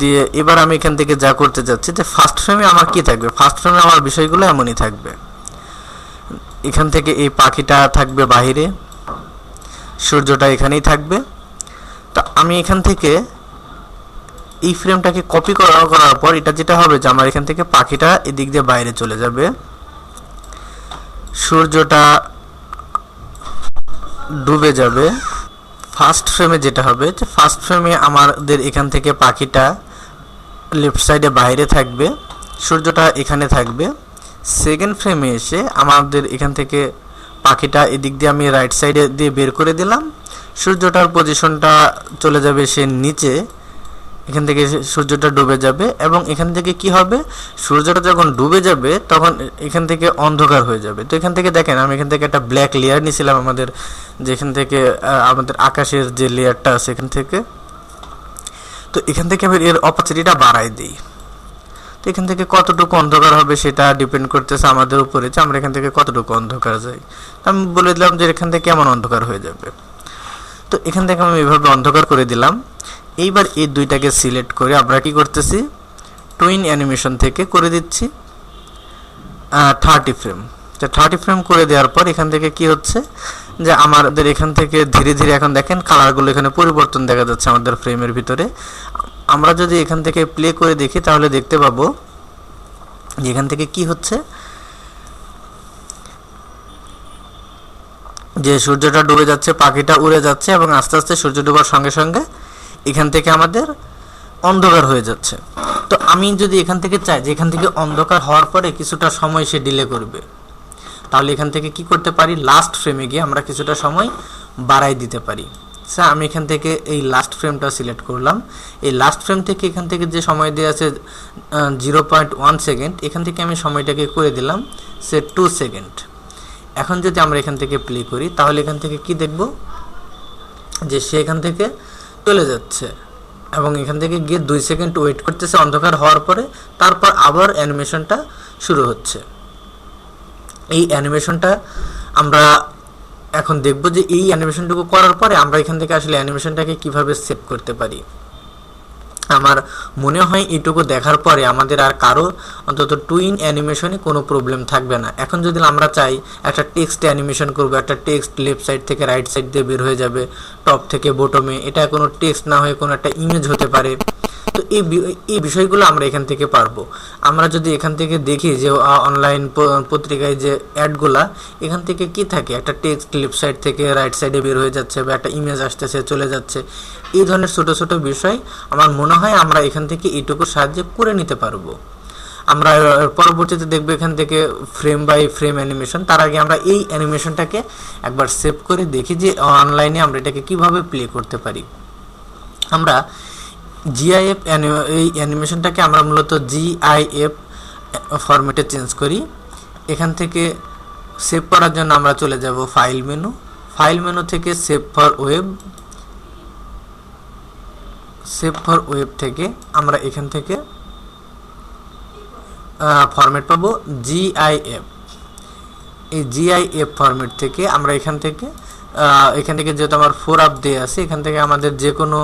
দিয়ে এবার আমি এখান থেকে যা করতে যাচ্ছি যে ফার্স্ট ফ্রেমে আমার কি থাকবে, ফার্স্ট ফ্রেমে আমার বিষয়গুলো এমনই থাকবে। এখান থেকে এই পাখিটা থাকবে বাইরে, সূর্যটা এখানেই থাকবে। তো আমি এখান থেকে এই ফ্রেমটাকে কপি করার পর এটা যেটা হবে যে আমার এখান থেকে পাখিটা এদিক দিয়ে বাইরে চলে যাবে, সূর্যটা ডুবে যাবে। ফার্স্ট ফ্রেমে যেটা হবে যে ফার্স্ট ফ্রেমে আমাদের এখান থেকে পাখিটা লেফট সাইডে বাইরে থাকবে, সূর্যটা এখানে থাকবে। সেকেন্ড ফ্রেমে এসে আমাদের এখান থেকে পাখিটা এদিক দিয়ে আমি রাইট সাইডে দিয়ে বের করে দিলাম, সূর্যটার পজিশনটা চলে যাবে সে নিচে, এখান থেকে সূর্যটা ডুবে যাবে। এবং এখান থেকে কি হবে, সূর্যটা যখন ডুবে যাবে তখন এখান থেকে অন্ধকার হয়ে যাবে। তো এখান থেকে দেখেন আমি এখান থেকে একটা ব্ল্যাক লেয়ার নিয়েছিলাম আমাদের যেখান থেকে আমাদের আকাশের যে লেয়ারটা আছে এখান থেকে। তো এখান থেকে আমি এর অপাসিটিটা বাড়াই দিই। তো এখান থেকে কতটুকু অন্ধকার হবে সেটা ডিপেন্ড করতেছে আমাদের উপরে, যে আমরা এখান থেকে কতটুকু অন্ধকার যাই। আমি বলে দিলাম যে এখান থেকে কেমন অন্ধকার হয়ে যাবে। তো এখান থেকে আমি এইভাবে অন্ধকার করে দিলাম। এইবার এই দুইটাকে সিলেক্ট করে আমরা কি করতেছি, টুইন অ্যানিমেশন থেকে করে দিচ্ছি 30 ফ্রেম। তো 30 ফ্রেম করে দেওয়ার পর এখান থেকে কি হচ্ছে যে আমাদের এখান থেকে ধীরে ধীরে এখন দেখেন কালারগুলো এখানে পরিবর্তন দেখা যাচ্ছে আমাদের ফ্রেমের ভিতরে। আমরা যদি এখান থেকে প্লে করে দেখি তাহলে দেখতে পাবো যে এখান থেকে কি হচ্ছে, যে সূর্যটা ডুবে যাচ্ছে, পাখিটা উড়ে যাচ্ছে এবং আস্তে আস্তে সূর্য ডোবার সঙ্গে সঙ্গে এখান থেকে আমাদের অন্ধকার হয়ে যাচ্ছে। তো আমি যদি এখান থেকে চাই যে এখান থেকে অন্ধকার হওয়ার পরে কিছুটা সময় সে ডিলে করবে, তাহলে এখান থেকে কি করতে পারি, লাস্ট ফ্রেমে গিয়ে আমরা কিছুটা সময় বাড়াই দিতে পারি। স্যার আমি এখান থেকে এই লাস্ট ফ্রেমটা সিলেক্ট করলাম। এই লাস্ট ফ্রেম থেকে এখান থেকে যে সময় দেওয়া আছে 0.1 সেকেন্ড, এখান থেকে আমি সময়টাকে করে দিলাম সে 2 সেকেন্ড। এখন যদি আমরা এখান থেকে প্লে করি তাহলে এখান থেকে কি দেখব যে সে এখান থেকে চলে যাচ্ছে এবং এখান থেকে গিয়ে 2 সেকেন্ড ওয়েট করতেছে অন্ধকার হওয়ার পরে, তারপর আবার অ্যানিমেশনটা শুরু হচ্ছে। এই অ্যানিমেশনটা আমরা এখন দেখব যে এই অ্যানিমেশনটুকু করার পরে আমরা এখান থেকে আসলে অ্যানিমেশনটাকে কিভাবে সেভ করতে পারি। আমার মনে হয় এইটুকু দেখার পরে আমাদের আর কারো অন্তত টুইন অ্যানিমেশনে কোনো প্রবলেম থাকবে না। এখন যদি আমরা চাই একটা টেক্সট অ্যানিমেশন করব, একটা টেক্সট লেফট সাইড থেকে রাইট সাইড দিয়ে বের হয়ে যাবে টপ থেকে বটমে, এটা কোনো টেক্সট না হয়ে কোনো একটা ইমেজ হতে পারে। তো এই বিষয়গুলো আমরা এখান থেকে পারবো। আমরা যদি এখান থেকে দেখি যে অনলাইন পত্রিকায় যে অ্যাডগুলা, এখান থেকে কি থাকে, একটা টেক্সট লেফট সাইড থেকে রাইট সাইডে বের হয়ে যাচ্ছে বা একটা ইমেজ আসতেছে চলে যাচ্ছে, এই ধরনের ছোট ছোট বিষয় আমার মনে হয় আমরা এখান থেকে এইটুকুর সাহায্যে করে নিতে পারবো। আমরা পরবর্তীতে দেখবো এখান থেকে ফ্রেম বাই ফ্রেম অ্যানিমেশন। তার আগে আমরা এই অ্যানিমেশনটাকে একবার সেভ করে দেখি যে অনলাইনে আমরা এটাকে কিভাবে প্লে করতে পারি। আমরা জিআইএফ এই অ্যানিমেশনটাকে আমরা মূলত জিআইএফ ফরম্যাটে চেঞ্জ করি। এখান থেকে সেভ করার জন্য আমরা চলে যাব ফাইল মেনু, ফাইল মেনু থেকে সেভ ফর ওয়েব থেকে আমরা এখান থেকে ফরম্যাট পাবো জিআইএফ। এই জিআইএফ ফরম্যাট থেকে আমরা এখান থেকে যেহেতু আমার 4 আপ দিয়ে আছে, এখান থেকে আমাদের যে কোনো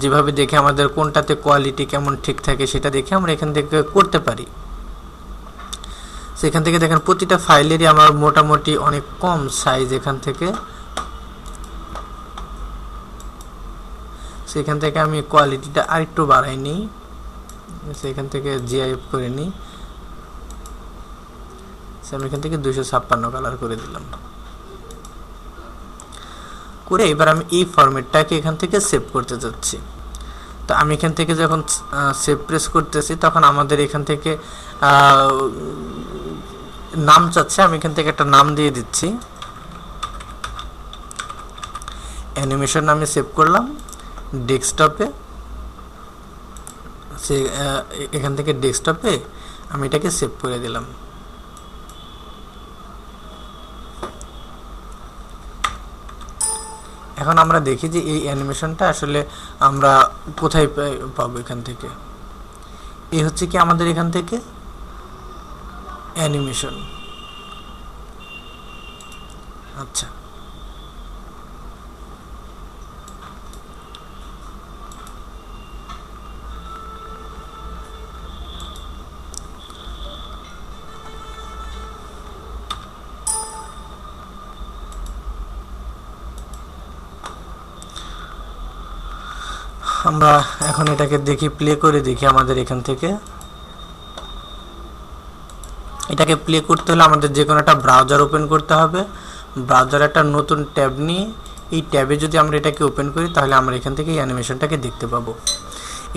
যেভাবে দেখে আমাদের কোনটাতে কোয়ালিটি কেমন ঠিক থাকে সেটা দেখে আমরা এখান থেকে করতে পারি। সেখান থেকে দেখেন প্রতিটা ফাইলেরই আমার মোটামুটি অনেক কম সাইজ। এখান থেকে সেখান থেকে আমি কোয়ালিটিটা আরেকটু বাড়াই নিই, সেখান থেকে জিআইএফ করে নিই। আমি এখান থেকে 256 কালার করে দিলাম। করে এবার আমি এই ফরম্যাটটাকে এখান থেকে সেভ করতে যাচ্ছি। তো আমি এখান থেকে যখন সেভ প্রেস করতেছি তখন আমাদের এখান থেকে নাম চাচ্ছে, আমি এখান থেকে একটা নাম দিয়ে দিচ্ছি, অ্যানিমেশন আমি সেভ করলাম ডেস্কটপে। এখান থেকে ডেস্কটপে আমি এটাকে সেভ করে দিলাম। এখন আমরা দেখি যে এই অ্যানিমেশনটা আসলে আমরা কোথায় পাবো। এখান থেকে এই হচ্ছে কি আমাদের এখান থেকে অ্যানিমেশন। আচ্ছা, আমরা এখন এটাকে দেখি, প্লে করে দেখি। আমাদের এখান থেকে এটাকে প্লে করতে হলে আমাদের যে কোনো একটা ব্রাউজার ওপেন করতে হবে। ব্রাউজারে একটা নতুন ট্যাব নিয়ে এই ট্যাবে যদি আমরা এটাকে ওপেন করি তাহলে আমরা এখান থেকে এই অ্যানিমেশনটাকে দেখতে পাবো।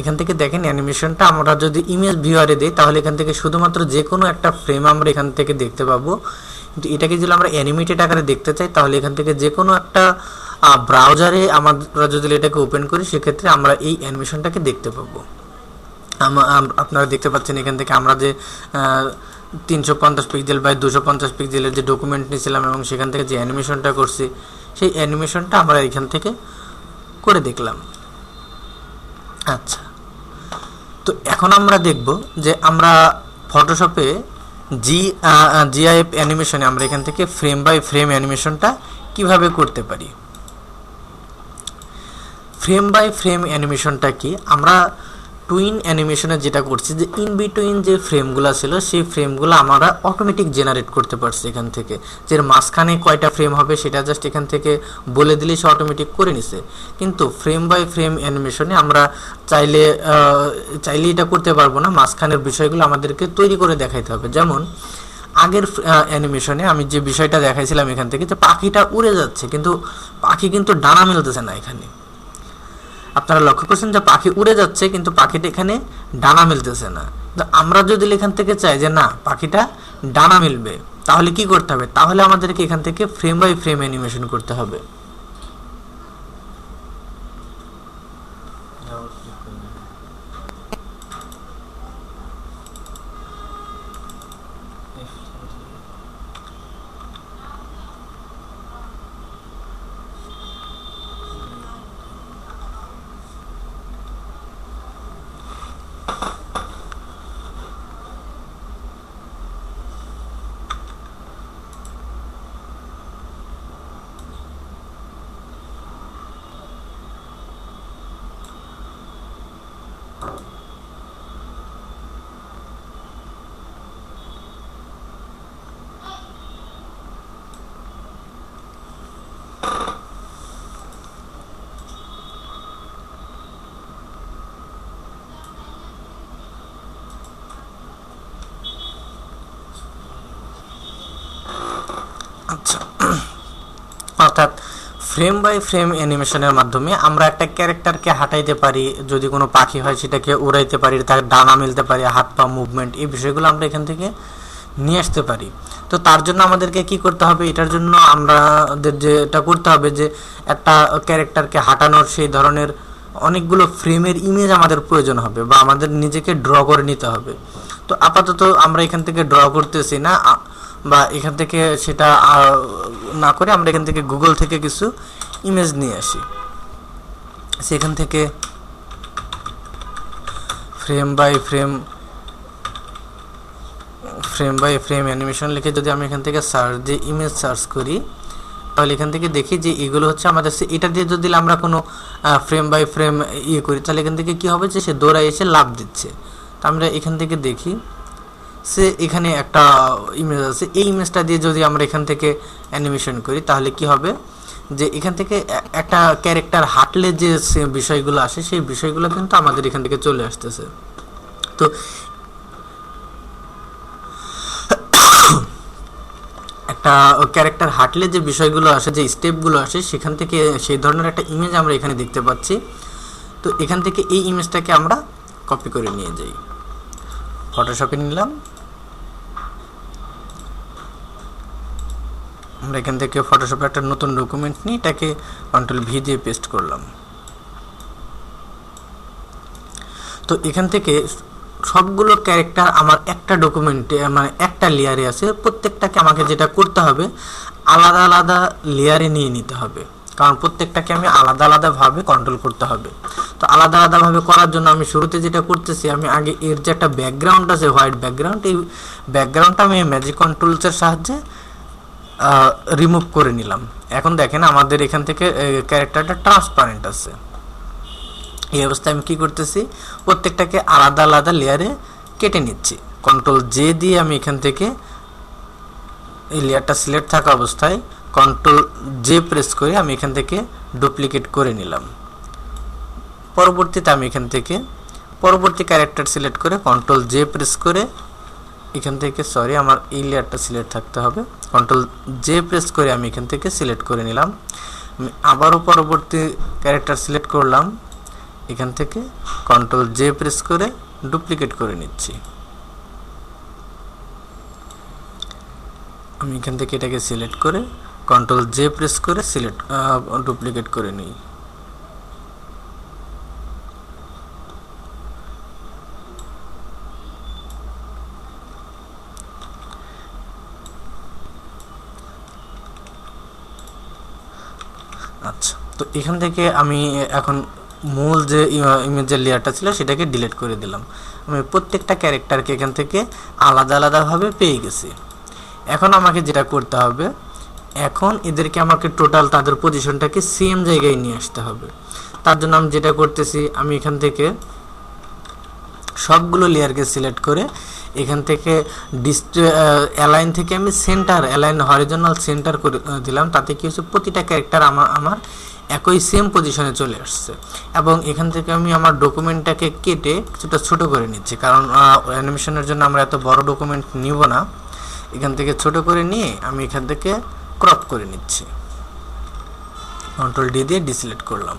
এখান থেকে দেখেন অ্যানিমেশনটা আমরা যদি ইমেজ ভিউয়ারে দিই তাহলে এখান থেকে শুধুমাত্র যে কোনো একটা ফ্রেম আমরা এখান থেকে দেখতে পাবো। কিন্তু এটাকে যদি আমরা অ্যানিমেটেড আকারে দেখতে চাই তাহলে এখান থেকে যে কোনো একটা ব্রাউজারে আমরা যদি এটাকে ওপেন করি সেক্ষেত্রে আমরা এই অ্যানিমেশনটাকে দেখতে পাবো। আপনারা দেখতে পাচ্ছেন এখান থেকে আমরা যে 350 পিক্সেল বাই 250 পিক্সেলের যে ডকুমেন্ট নিয়েছিলাম এবং সেখান থেকে যে অ্যানিমেশনটা করছি সেই অ্যানিমেশনটা আমরা এখান থেকে করে দেখলাম। আচ্ছা, তো এখন আমরা দেখব যে আমরা ফটোশপে জিআইএফ অ্যানিমেশনে আমরা এখান থেকে ফ্রেম বাই ফ্রেম অ্যানিমেশনটা কিভাবে করতে পারি। ফ্রেম বাই ফ্রেম অ্যানিমেশনটা কি, আমরা টুইন অ্যানিমেশনে যেটা করছি যে ইন বিটুইন যে ফ্রেমগুলো ছিল সেই ফ্রেমগুলো আমরা অটোমেটিক জেনারেট করতে পারছি। এখান থেকে যে মাঝখানে কয়টা ফ্রেম হবে সেটা জাস্ট এখান থেকে বলে দিলে সে অটোমেটিক করে নিছে। কিন্তু ফ্রেম বাই ফ্রেম অ্যানিমেশনে আমরা চাইলে এটা করতে পারবো না, মাঝখানের বিষয়গুলো আমাদেরকে তৈরি করে দেখাইতে হবে। যেমন আগের অ্যানিমেশনে আমি যে বিষয়টা দেখাইছিলাম এখান থেকে যে পাখিটা উড়ে যাচ্ছে কিন্তু পাখি কিন্তু ডানা মেলতেছে না। এখানে আপনারা লক্ষ্য করছেন যে পাখি উড়ে যাচ্ছে কিন্তু পাখিটা এখানে ডানা মেলতেছে না। আমরা যদি এখান থেকে চাই যে না পাখিটা ডানা মেলবে তাহলে কি করতে হবে, তাহলে আমাদেরকে এখান থেকে ফ্রেম বাই ফ্রেম অ্যানিমেশন করতে হবে। অর্থাৎ ফ্রেম বাই ফ্রেম অ্যানিমেশনের মাধ্যমে আমরা একটা ক্যারেক্টারকে হাঁটাইতে পারি, যদি কোনো পাখি হয় সেটাকে উড়াইতে পারি, তার ডানা মেলতে পারি, হাত পা মুভমেন্ট, এই বিষয়গুলো আমরা এখান থেকে নিয়ে আসতে পারি। তো তার জন্য আমাদেরকে কি করতে হবে, এটার জন্য আমাদের যেটা করতে হবে যে একটা ক্যারেক্টারকে হাঁটানোর সেই ধরনের অনেকগুলো ফ্রেমের ইমেজ আমাদের প্রয়োজন হবে বা আমাদের নিজেকে ড্র করে নিতে হবে। তো আপাতত আমরা এখান থেকে ড্র করতেছি না, বা এখান থেকে সেটা না করে আমরা এখান থেকে গুগল থেকে কিছু ইমেজ নিয়ে আসি। সেখান থেকে ফ্রেম বাই ফ্রেম অ্যানিমেশন লিখে যদি আমি এখান থেকে সার্চ দিয়ে ইমেজ সার্চ করি, তাহলে এখান থেকে দেখি যে এগুলো হচ্ছে আমাদের, এটা দিয়ে যদি আমরা কোনো ফ্রেম বাই ফ্রেম করি, তাহলে এখান থেকে কি হবে যে সে দৌড়ায় এসে লাভ দিচ্ছে। তো আমরা এখান থেকে দেখি সে এখানে একটা ইমেজ আছে, এই ইমেজটা দিয়ে যদি আমরা এখান থেকে অ্যানিমেশন করি, তাহলে কি হবে যে এখান থেকে একটা ক্যারেক্টার হাঁটলে যে বিষয়গুলো আসে সেই বিষয়গুলো কিন্তু আমাদের এখান থেকে চলে আসতেছে। তো একটা ক্যারেক্টার হাঁটলে যে বিষয়গুলো আসে, যে স্টেপগুলো আসে, সেখান থেকে সেই ধরনের একটা ইমেজ আমরা এখানে দেখতে পাচ্ছি। তো এখান থেকে এই ইমেজটাকে আমরা কপি করে নিয়ে যাই, ফটোশপে নিলাম, আমরা এখান থেকে ফটোশপে একটা নতুন ডকুমেন্ট নিই, এটাকে কন্ট্রোল-V দিয়ে পেস্ট করলাম। তো এখান থেকে সবগুলো ক্যারেক্টার আমার একটা ডকুমেন্টে মানে একটা লেয়ারে আছে, প্রত্যেকটাকে আমাকে যেটা করতে হবে আলাদা আলাদা লেয়ারে নিয়ে নিতে হবে, কারণ প্রত্যেকটাকে আমি আলাদা আলাদাভাবে কন্ট্রোল করতে হবে। তো আলাদা আলাদাভাবে করার জন্য আমি শুরুতে যেটা করতেছি, আমি আগে এর যে একটা ব্যাকগ্রাউন্ড আছে হোয়াইট ব্যাকগ্রাউন্ড, এই ব্যাকগ্রাউন্ডটা আমি ম্যাজিক কন্ট্রোলসের সাহায্যে রিমুভ করে নিলাম। এখন দেখেন আমাদের এখান থেকে ক্যারেক্টারটা ট্রান্সপারেন্ট আছে। এই অবস্থায় আমি কি করতেছি, প্রত্যেকটাকে আলাদা আলাদা লেয়ারে কেটে নিচ্ছি। কন্ট্রোল-J দিয়ে আমি এখান থেকে এই লেয়ারটা সিলেক্ট থাকা অবস্থায় কন্ট্রোল-J প্রেস করে আমি এখান থেকে ডুপ্লিকেট করে নিলাম। পরবর্তীতে আমি এখান থেকে পরবর্তী ক্যারেক্টার সিলেক্ট করে কন্ট্রোল-J প্রেস করে এখান থেকে, সরি আমার এই লেয়ারটা সিলেক্ট থাকতে হবে, কন্ট্রোল-J প্রেস করে আমি এখান থেকে সিলেক্ট করে নিলাম। আমি আবারও পরবর্তী ক্যারেক্টার সিলেক্ট করলাম, এখান থেকে কন্ট্রোল-J প্রেস করে ডুপ্লিকেট করে নিচ্ছি। আমি এখান থেকে এটাকে সিলেক্ট করে কন্ট্রোল-J প্রেস করে ডুপ্লিকেট করে নিই। আচ্ছা, তো এখান থেকে আমি এখন মূল যে ইমেজের লেয়ারটা ছিল সেটাকে ডিলিট করে দিলাম। আমি প্রত্যেকটা ক্যারেক্টারকে এখান থেকে আলাদা আলাদাভাবে পেয়ে গেছি। এখন আমাকে যেটা করতে হবে, এখন এদেরকে আমাকে টোটাল তাদের পজিশনটাকে সেম জায়গায় নিয়ে আসতে হবে। তার জন্য আমি যেটা করতেছি, আমি এখান থেকে সবগুলো লেয়ারকে সিলেক্ট করে এখান থেকে অ্যালাইন থেকে আমি সেন্টার অ্যালাইন হরিজন্টাল সেন্টার করে দিলাম। তাতে কি হচ্ছে, প্রতিটা ক্যারেক্টার আমার একই সেম পজিশনে চলে আসছে। এবং এখান থেকে আমি আমার ডকুমেন্টটাকে কেটে কিছুটা ছোট করে নিচ্ছি, কারণ অ্যানিমেশনের জন্য আমরা এত বড় ডকুমেন্ট নিব না। এখান থেকে ছোট করে নিয়ে আমি এখান থেকে ক্রপ করে নিচ্ছি, কন্ট্রোল-D দিয়ে ডিসিলেক্ট করলাম।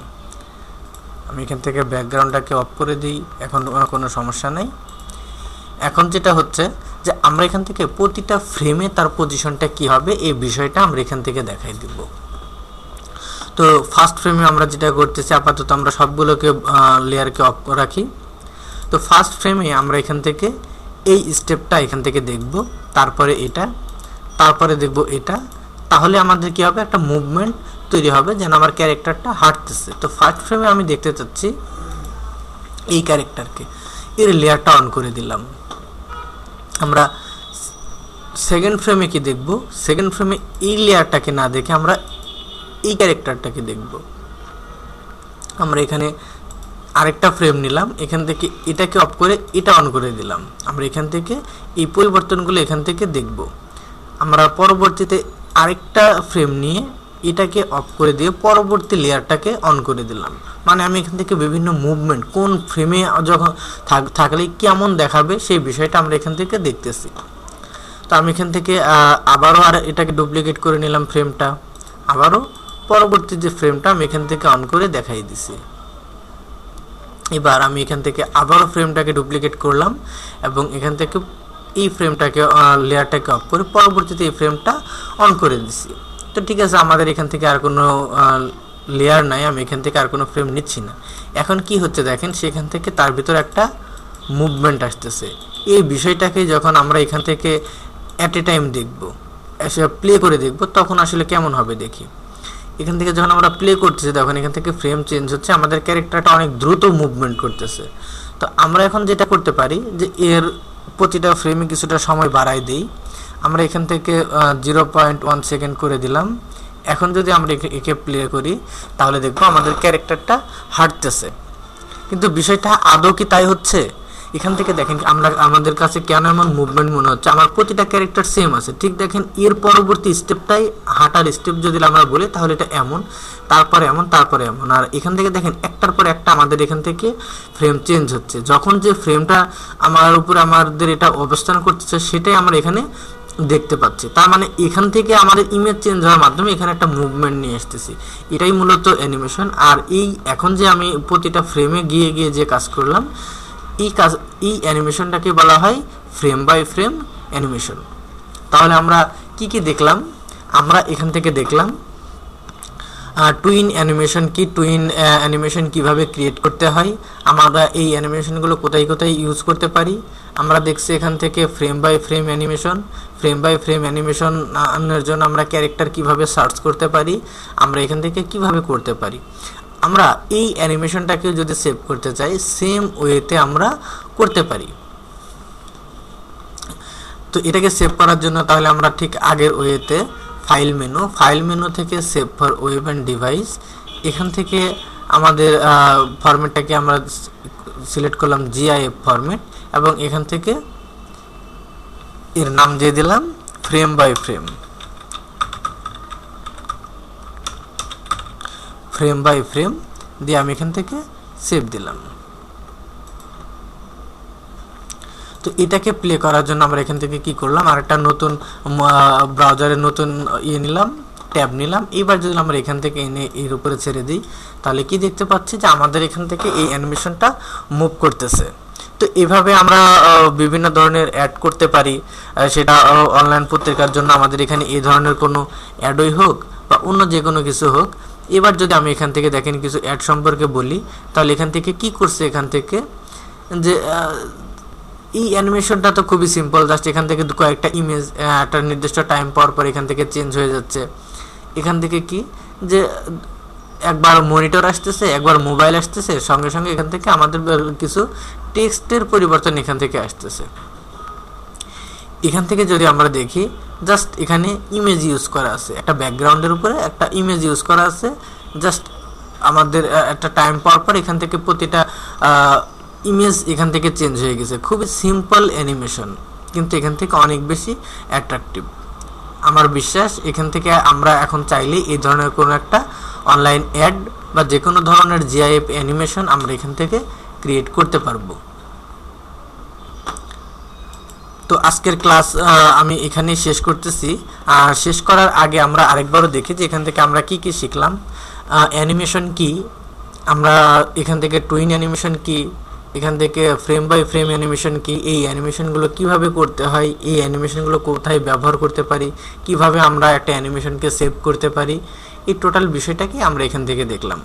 আমি এখান থেকে ব্যাকগ্রাউন্ডটাকে অফ করে দিই, এখন কোনো সমস্যা নেই। এখন যেটা হচ্ছে যে আমরা এখান থেকে প্রতিটা ফ্রেমে তার পজিশনটা কি হবে এই বিষয়টা আমরা এখান থেকে দেখাই দিব। তো ফার্স্ট ফ্রেমে আমরা যেটা করতেছি, আপাতত আমরা সবগুলোকে লেয়ারকে অফ রাখি। তো ফার্স্ট ফ্রেমে আমরা এখান থেকে এই স্টেপটা এখান থেকে দেখব, তারপরে এটা, তারপরে দেখব এটা। তাহলে আমাদের কি হবে, একটা মুভমেন্ট তৈরি হবে যেন আমার ক্যারেক্টারটা হাঁটতেছে। তো ফার্স্ট ফ্রেমে আমি দেখতে চাচ্ছি এই ক্যারেক্টারকে, এর লেয়ারটা অন করে দিলাম। আমরা সেকেন্ড ফ্রেমে কি দেখব, সেকেন্ড ফ্রেমে এই লেয়ারটাকে না দেখে আমরা এই ক্যারেক্টারটাকে দেখব। আমরা এখানে আরেকটা ফ্রেম নিলাম, এখান থেকে এটাকে অফ করে এটা অন করে দিলাম। আমরা এখান থেকে এই পরিবর্তনগুলো এখান থেকে দেখব। আমরা পরবর্তীতে আরেকটা ফ্রেম নিয়ে এটাকে অফ করে দিয়ে পরবর্তী লেয়ারটাকে অন করে দিলাম। মানে আমি এখান থেকে বিভিন্ন মুভমেন্ট কোন ফ্রেমে যখন থাকলে কেমন দেখাবে সেই বিষয়টা আমরা এখান থেকে দেখতেছি। তো আমি এখান থেকে আবারও এটাকে ডুপ্লিকেট করে নিলাম ফ্রেমটা, আবারও পরবর্তী যে ফ্রেমটা আমি এখান থেকে অন করে দেখাই দিছি। এবার আমি এখান থেকে আবারও ফ্রেমটাকে ডুপ্লিকেট করলাম এবং এখান থেকে এই ফ্রেমটাকে লেয়ারটাকে অফ করে পরবর্তীতে এই ফ্রেমটা অন করে দিছি। তো ঠিক আছে, আমাদের এখান থেকে আর কোনো লেয়ার নাই, আমি এখান থেকে আর কোনো ফ্রেম নিচ্ছি না। এখন কি হচ্ছে দেখেন, সেখান থেকে তার ভিতর একটা মুভমেন্ট আসতেছে। এই বিষয়টাকে যখন আমরা এখান থেকে অ্যাট এ টাইম দেখব, প্লে করে দেখব, তখন আসলে কেমন হবে দেখি। এখান থেকে যখন আমরা প্লে করতেছি তখন এখান থেকে ফ্রেম চেঞ্জ হচ্ছে, আমাদের ক্যারেক্টারটা অনেক দ্রুত মুভমেন্ট করতেছে। তো আমরা এখন যেটা করতে পারি যে এর প্রতিটা ফ্রেমে কিছুটা সময় বাড়াই দিই। আমরা এখান থেকে 0.1 সেকেন্ড করে দিলাম। এখন যদি আমরা একে প্লে করি তাহলে দেখবো আমাদের ক্যারেক্টারটা হাঁটতেছে, কিন্তু বিষয়টা আদৌ কি তাই হচ্ছে? এখান থেকে দেখেন আমাদের কাছে কেন এমন মুভমেন্ট মনে হচ্ছে, আমার প্রতিটা ক্যারেক্টার সেম আছে। ঠিক দেখেন, এর পরবর্তী স্টেপটাই হাঁটার স্টেপ যদি আমরা বলি তাহলে এটা এমন, তারপরে এমন, তারপরে এমন। আর এখান থেকে দেখেন একটার পর একটা আমাদের এখান থেকে ফ্রেম চেঞ্জ হচ্ছে। যখন যে ফ্রেমটা আমার উপরে আমাদের এটা অবস্থান করতেছে সেটাই আমরা এখানে দেখতে পাচ্ছি। তার মানে এখান থেকে আমাদের ইমেজ চেঞ্জ হওয়ার মাধ্যমে এখানে একটা মুভমেন্ট নিয়ে আসতেছি, এটাই মূলত অ্যানিমেশন। আর এখন যে আমি প্রতিটা ফ্রেমে গিয়ে গিয়ে যে কাজ করলাম, এই অ্যানিমেশনটাকে বলা হয় ফ্রেম বাই ফ্রেম অ্যানিমেশন। তাহলে আমরা কি কি দেখলাম? আমরা এখান থেকে দেখলাম টুইন অ্যানিমেশন কি, টুইন অ্যানিমেশন কিভাবে ক্রিয়েট করতে হয়, আমরা এই অ্যানিমেশনগুলো কোথায় কোথায় ইউজ করতে পারি। আমরা দেখছি এখান থেকে frame by frame animation, frame by frame animation আনার জন্য আমরা ক্যারেক্টার কিভাবে সার্চ করতে পারি, আমরা এখান থেকে কিভাবে করতে পারি। আমরা এই অ্যানিমেশনটাকে যদি সেভ করতে চাই সেম ওয়েতে আমরা করতে পারি। তো এটাকে সেভ করার জন্য তাহলে আমরা ঠিক আগের ওয়েতে ফাইল মেনু থেকে save for web and device, এখান থেকে আমাদের ফরম্যাটটাকে আমরা সিলেক্ট করলাম GIF ফরম্যাট এবং এখান থেকে এর নাম দিয়ে দিলাম frame by frame. Frame by frame দিয়ে আমি এখান থেকে সেভ দিলাম। তো এটাকে প্লে করার জন্য আমরা এখান থেকে কি করলাম, আর একটা নতুন ব্রাউজারে নতুন নিলাম, ট্যাব নিলাম। এবার যদি আমরা এখান থেকে এনে এর উপরে ছেড়ে দিই তাহলে কি দেখতে পাচ্ছি যে আমাদের এখান থেকে এই অ্যানিমেশনটা মুভ করতেছে। তো এভাবে আমরা বিভিন্ন ধরনের অ্যাড করতে পারি, সেটা অনলাইন পত্রিকার জন্য আমাদের এখানে এই ধরনের কোনো অ্যাডই হোক বা অন্য যে কোনো কিছু হোক। এবার যদি আমি এখান থেকে দেখেন কিছু অ্যাড সম্পর্কে বলি তাহলে এখান থেকে কি করছে, এখান থেকে যে এই অ্যানিমেশনটা তো খুবই সিম্পল, জাস্ট এখান থেকে কয়েকটা ইমেজ একটা নির্দিষ্ট টাইম পর পর এখান থেকে চেঞ্জ হয়ে যাচ্ছে। এখান থেকে কি যে একবার মনিটর আসতেছে, একবার মোবাইল আসতেছে, সঙ্গে সঙ্গে এখান থেকে আমাদের কিছু টেক্সটের পরিবর্তন এখান থেকে আসতেছে। এখান থেকে যদি আমরা দেখি জাস্ট এখানে ইমেজ ইউজ করা আছে, একটা ব্যাকগ্রাউন্ডের উপরে একটা ইমেজ ইউজ করা আছে, জাস্ট আমাদের একটা টাইম পর পর এখান থেকে প্রতিটা ইমেজ এখান থেকে চেঞ্জ হয়ে গেছে। খুবই সিম্পল অ্যানিমেশন, কিন্তু এখান থেকে অনেক বেশি অ্যাট্রাকটিভ। আমার বিশ্বাস এখান থেকে আমরা এখন চাইলে এই ধরনের কোনো একটা অনলাইন অ্যাড বা যে কোনো ধরনের GIF অ্যানিমেশন আমরা এখান থেকে ক্রিয়েট করতে পারবো। তো আজকের ক্লাস আমি এখানেই শেষ করতেছি। শেষ করার আগে আমরা আরেকবারও দেখি যে এখান থেকে আমরা কি কি শিখলাম। অ্যানিমেশন কি, আমরা এখান থেকে টুইন অ্যানিমেশন কি, এখান থেকে ফ্রেম বাই ফ্রেম অ্যানিমেশন কি, এই অ্যানিমেশনগুলো কিভাবে করতে হয়, এই অ্যানিমেশনগুলো কোথায় ব্যবহার করতে পারি, কিভাবে আমরা একটা অ্যানিমেশনকে সেভ করতে পারি, এই টোটাল বিষয়টাকে আমরা এখান থেকে দেখলাম।